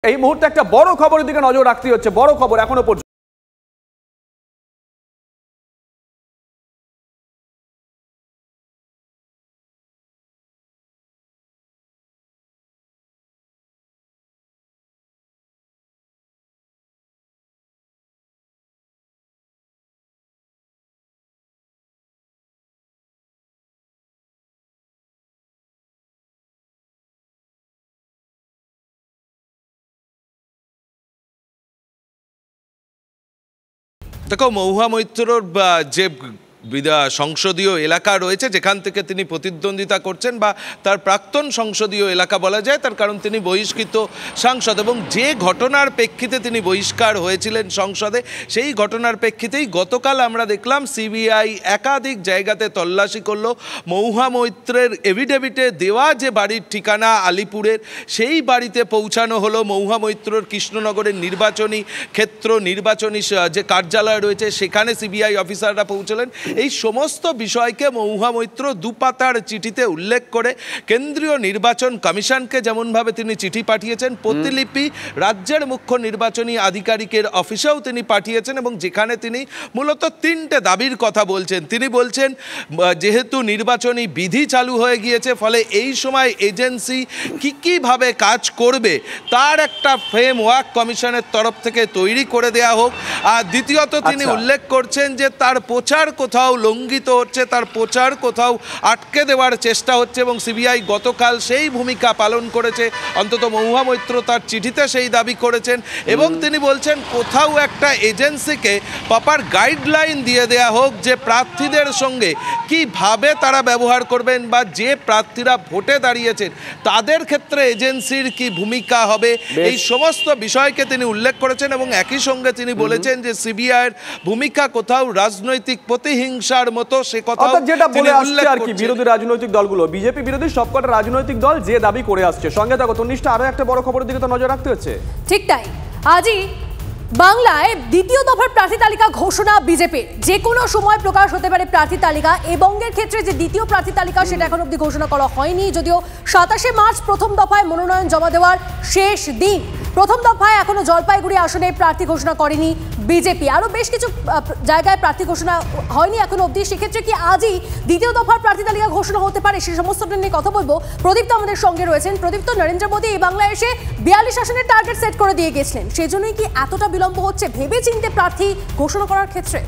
এই মুহূর্তে একটা বড় খবরের দিকে নজর রাখতে হচ্ছে। বড় খবর এখনো পর্যন্ত দেখো, মহুয়া মৈত্রর যে সংসদীয় এলাকা রয়েছে যেখান থেকে তিনি প্রতিদ্বন্দ্বিতা করছেন বা তার প্রাক্তন সংসদীয় এলাকা বলা যায়, তার কারণ তিনি বহিষ্কৃত সাংসদ এবং যে ঘটনার প্রেক্ষিতে তিনি বহিষ্কার হয়েছিলেন সংসদে, সেই ঘটনার প্রেক্ষিতেই গতকাল আমরা দেখলাম সিবিআই একাধিক জায়গাতে তল্লাশি করলো। মহুয়া মৈত্রের এভিডেভিটে দেওয়া যে বাড়ির ঠিকানা আলিপুরের, সেই বাড়িতে পৌঁছানো হলো। মহুয়া মৈত্রর কৃষ্ণনগরের নির্বাচনী ক্ষেত্র, নির্বাচনী যে কার্যালয় রয়েছে সেখানে সিবিআই অফিসাররা পৌঁছলেন। এই সমস্ত বিষয়কে মহুয়া মৈত্র দুপাতার চিঠিতে উল্লেখ করে কেন্দ্রীয় নির্বাচন কমিশনকে যেমনভাবে তিনি চিঠি পাঠিয়েছেন, প্রতিলিপি রাজ্যের মুখ্য নির্বাচনী আধিকারিকের অফিসেও তিনি পাঠিয়েছেন এবং যেখানে তিনি মূলত তিনটে দাবির কথা বলছেন। তিনি বলছেন যেহেতু নির্বাচনী বিধি চালু হয়ে গিয়েছে, ফলে এই সময় এজেন্সি কীভাবে কাজ করবে তার একটা ফ্রেমওয়ার্ক কমিশনের তরফ থেকে তৈরি করে দেয়া হোক। আর দ্বিতীয়ত তিনি উল্লেখ করছেন যে তার প্রচার কোথাও লঙ্ঘিত হচ্ছে, তার প্রচার কোথাও আটকে দেওয়ার চেষ্টা হচ্ছে এবং সিবিআই গতকাল সেই ভূমিকা পালন করেছে। অন্তত মহুয়া মৈত্র তার চিঠিতে সেই দাবি করেছেন এবং তিনি বলছেন কোথাও একটা এজেন্সিকে প্রপার গাইডলাইন দিয়ে দেয়া হোক যে প্রার্থীদের সঙ্গে কিভাবে তারা ব্যবহার করবেন বা যে প্রার্থীরা ভোটে দাঁড়িয়েছেন তাদের ক্ষেত্রে এজেন্সির কি ভূমিকা হবে, এই সমস্ত বিষয়কে তিনি উল্লেখ করেছেন এবং একই সঙ্গে তিনি বলেছেন যে সিবিআইয়ের ভূমিকা কোথাও রাজনৈতিক প্রতিহিংসার মতো সে কথা যেটা বলে আসছে আর কি বিরোধী রাজনৈতিক দলগুলো, বিজেপি বিরোধী সবকটা রাজনৈতিক দল যে দাবি করে আসছে। সঙ্গে থাকো তন্নিষ্ঠা, আরো একটা বড় খবরের দিকে তো নজর রাখতে হচ্ছে। ঠিক তাই, আজই বাংলায় দ্বিতীয় দফার প্রার্থী তালিকা ঘোষণা বিজেপির। যে কোনো সময় প্রকাশ হতে পারে প্রার্থী তালিকা। এই বঙ্গের ক্ষেত্রে যে দ্বিতীয় প্রার্থী তালিকা সেটা এখন অবধি ঘোষণা করা হয়নি, যদিও 27শে মার্চ প্রথম দফায় মনোনয়ন জমা দেওয়ার শেষ দিন। প্রথম দফায় এখনো জলপাইগুড়ি আসনে প্রার্থী ঘোষণা করেনি বিজেপি। আরও বেশ কিছু জায়গায় প্রার্থী ঘোষণা হয়নি এখনো অবধি। সেক্ষেত্রে কি আজই দ্বিতীয় দফার প্রার্থী তালিকা ঘোষণা হতে পারে, সে সমস্তটা নিয়ে কথা বলবো। প্রদীপ্ত আমাদের সঙ্গে রয়েছেন। প্রদীপ্ত, নরেন্দ্র মোদী এই বাংলায় এসে 42 আসনের টার্গেট সেট করে দিয়ে গেছিলেন, সেই জন্যই কি এতটা বিলম্ব হচ্ছে ভেবে চিন্তে প্রার্থী ঘোষণা করার ক্ষেত্রে?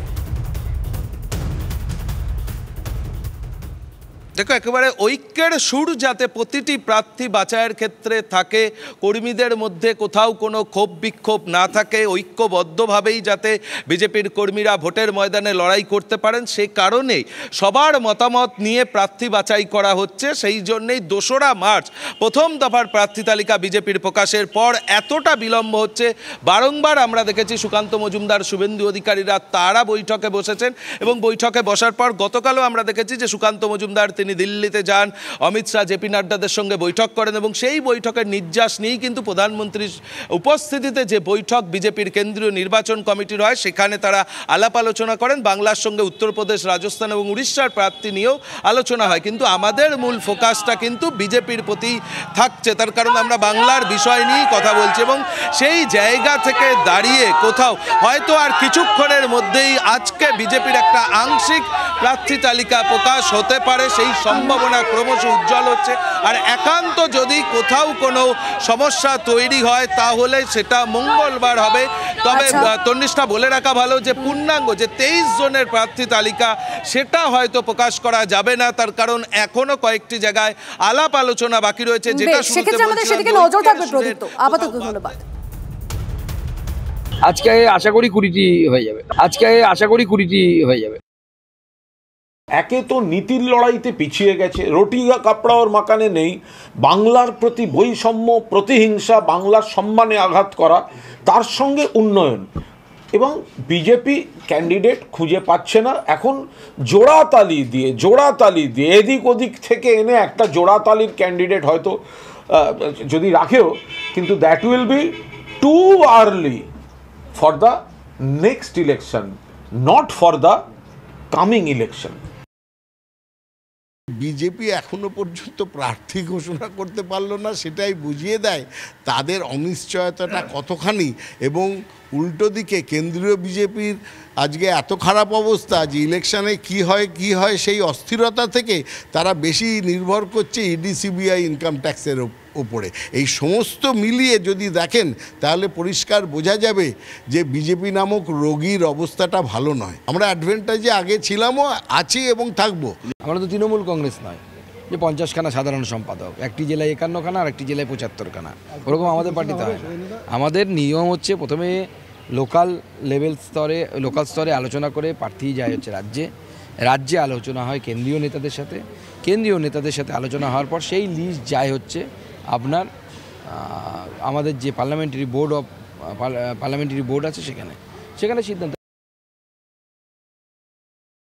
দেখো, একেবারে ঐক্যের সুর যাতে প্রতিটি প্রার্থী বাছাইয়ের ক্ষেত্রে থাকে, কর্মীদের মধ্যে কোথাও কোনো ক্ষোভ বিক্ষোভ না থাকে, ঐক্যবদ্ধভাবেই যাতে বিজেপির কর্মীরা ভোটের ময়দানে লড়াই করতে পারেন, সে কারণেই সবার মতামত নিয়ে প্রার্থী বাছাই করা হচ্ছে। সেই জন্যেই 2রা মার্চ প্রথম দফার প্রার্থী তালিকা বিজেপির প্রকাশের পর এতটা বিলম্ব হচ্ছে। বারংবার আমরা দেখেছি সুকান্ত মজুমদার, শুভেন্দু অধিকারীরা তারা বৈঠকে বসেছেন এবং বৈঠকে বসার পর গতকালও আমরা দেখেছি যে সুকান্ত মজুমদার তিনি দিল্লিতে যান, অমিত শাহ, জেপি নাড্ডাদের সঙ্গে বৈঠক করেন এবং সেই বৈঠকের নির্যাস নিয়েই কিন্তু প্রধানমন্ত্রীর উপস্থিতিতে যে বৈঠক বিজেপির কেন্দ্রীয় নির্বাচন কমিটির হয় সেখানে তারা আলাপ আলোচনা করেন। বাংলার সঙ্গে উত্তরপ্রদেশ, রাজস্থান এবং উড়িষ্যার প্রার্থী নিয়েও আলোচনা হয়, কিন্তু আমাদের মূল ফোকাসটা কিন্তু বিজেপির প্রতি থাকছে। তার কারণ আমরা বাংলার বিষয় নিয়েই কথা বলছি এবং সেই জায়গা থেকে দাঁড়িয়ে কোথাও হয়তো আর কিছুক্ষণের মধ্যেই আজকে বিজেপির একটা আংশিক প্রার্থী তালিকা প্রকাশ হতে পারে, সেই সম্ভাবনা ক্রমশ উজ্জ্বল হচ্ছে। আর একান্ত যদি কোথাও কোনো সমস্যা তৈরি হয় তাহলে সেটা মঙ্গলবার হবে। তবে তন্নিষ্ঠা, বলে রাখা ভালো যে পূর্ণাঙ্গ যে 23 জনের প্রার্থী তালিকা সেটা হয়তো প্রকাশ করা যাবে না, তার কারণ এখনো কয়েকটি জায়গায় আলাপ আলোচনা বাকি রয়েছে, যেটা সেক্ষেত্রে আমাদের সেদিকে নজর থাকবে। প্রদীপ্ত, আপাতত ধন্যবাদ। আজকে আশা করি 20টি হয়ে যাবে। আজকে আশা করি 20টি হয়ে যাবে। একে তো নীতির লড়াইতে পিছিয়ে গেছে, রুটি কাপড়া ওর মাকানে নেই, বাংলার প্রতি বৈষম্য, প্রতিহিংসা, বাংলার সম্মানে আঘাত করা, তার সঙ্গে উন্নয়ন, এবং বিজেপি ক্যান্ডিডেট খুঁজে পাচ্ছে না। এখন জোড়াতালি দিয়ে এদিক ওদিক থেকে এনে একটা জোড়াতালির ক্যান্ডিডেট হয়তো যদি রাখেও, কিন্তু that will be too early for the next election, not for the coming election. BJP এখনো পর্যন্ত প্রার্থী ঘোষণা করতে পারলো না, সেটাই বুঝিয়ে দেয় তাদের অনিশ্চয়তাটা কতখানি। এবং উল্টো দিকে কেন্দ্রীয় বিজেপির আজকে এত খারাপ অবস্থা যে ইলেকশনে কি হয় সেই অস্থিরতা থেকে তারা বেশি নির্ভর করছে ইডি সিবিআই ইনকাম ট্যাক্সের ওপরে। এই সমস্ত মিলিয়ে যদি দেখেন তাহলে পরিষ্কার বোঝা যাবে যে বিজেপি নামক রোগীর অবস্থাটা ভালো নয়। আমরা অ্যাডভান্টেজে আগে ছিলামও, আছি এবং থাকবো। আমরা তো তৃণমূল কংগ্রেস নয় যে 50খানা সাধারণ সম্পাদক, একটি জেলায় 51খানা আর একটি জেলায় 75খানা, ওরকম আমাদের পার্টিতে হয় না। আমাদের নিয়ম হচ্ছে প্রথমে লোকাল স্তরে আলোচনা করে প্রার্থী যায় হচ্ছে রাজ্যে আলোচনা হয় কেন্দ্রীয় নেতাদের সাথে আলোচনা হওয়ার পর সেই লিস্ট যায় হচ্ছে আপনার আমাদের যে পার্লামেন্টারি বোর্ড আছে সেখানে সিদ্ধান্ত